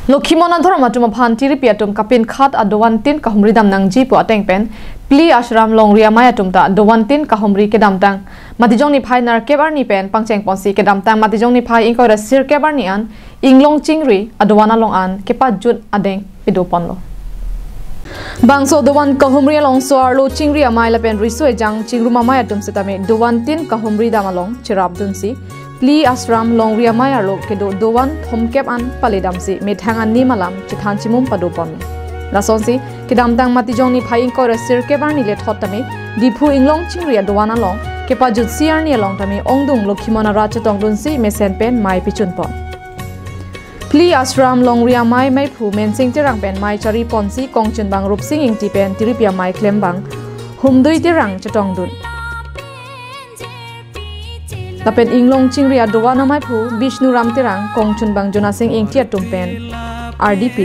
Lokhimona dhorma tuma phanti ri piatum kapin khat adowantin kahumri dam nangji po ateng pen pli ashram longria maya tumta adowantin kahumri kedam tang matijong ni phai nar kebar ni pen pangcheng ponsi kedam tang matijong ni phai ingko rasir kebar ni an inglong chingri adowana long an kepa jut adeng idopon lo bangso dowan kahumri long soar lo chingri amai la pen riso ejang chingru mama atum setame dowantin kahumri dam along chirab dunsi Pli asram long ria maya lo kedo dowan thomkep an palidam si methang an ni malam chithan chimum padopon lason si kedam tang matijong ni phaing ko resir kebar ni le thotame diphu inglong chingria dowan along kepa jut siar ni along tame ongdung lokhimona ra chetong dun si mesen pen mai pichun pon Pli asram long ria mai mai phu men sing terang pen mai chari pon si kongchun bang rup sing ing ti pen tiripia mai klem bang humdui terang chetong dun Lapen inglong chingri adowana mai phu Vishnu Ram terang kongchun bang jona sing ing tia tumpen RDP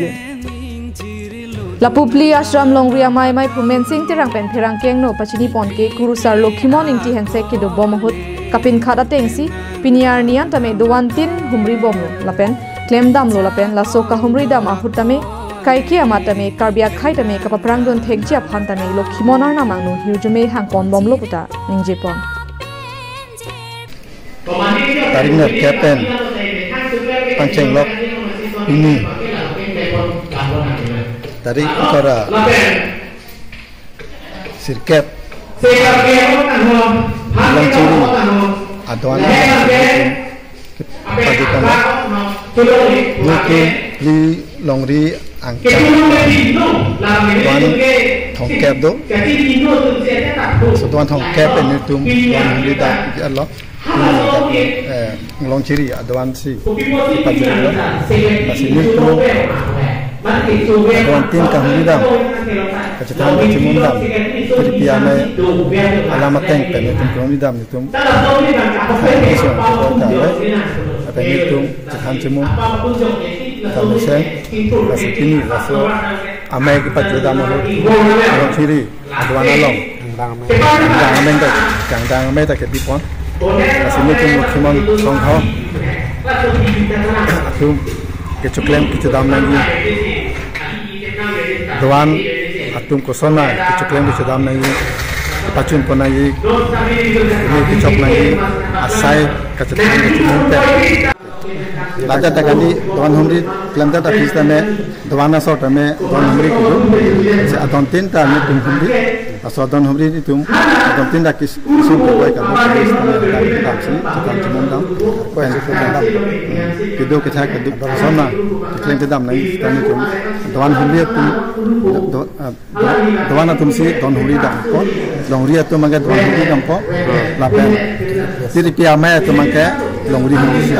Lapu pli ashram longria mai mai phu men sing terang pen pherang keng no pachini pon ke kurusar lokhimon ing ti hensek ke do bomahut kapin khada tengsi piniar nian tame dowan tin humri bomu lapen klem dam lo lapen la soka humri dam ahut tame kaiki amatame karbia khai tame kapaprang don thekjia phan tame lokhimon ar namang no hiujume hangpon bom lokuta ningjepon Tarik net kepen pancing lok ini tarik kora sirket lang ciri aduan pagi tanah mungkin li longri angkat wan thongkep do setuan thongkep ini tum wan li dah Allah ngelong ciri aduan si pagi lo masih ni tu aduan tin kahuni dam kecetan kecimum dam jadi piame alamat tank pen itu kahuni dam itu kecil apa itu kecetan cimum kami sen masih kini rasa amai kepat dam ngelong ciri aduan along dang amai tak dang amai tak kepipon Masih ni cuma cuma songkau, tu kecuklem kita dam lagi, doan atum kosona kecuklem kita dam lagi, pacun pun lagi, ini kecok lagi, asai kecuklem kita mungkin. Lajar tak kali doan humri kelanda tak kisah me, doan asal tame doan humri kudu, se adon tinta ni tum humri. Asal don humri itu don tindak kisum berbaik kalau kita tamsi kita cuma dam yang kita dam kedua kita kedua sama kita yang dam lagi kita ni cuma don humri itu don atum si don humri dam ko don humri itu mungkin don humri dam ko lapen jadi piamai itu mungkin don humri si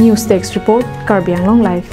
News Text Report Karbiang Long Life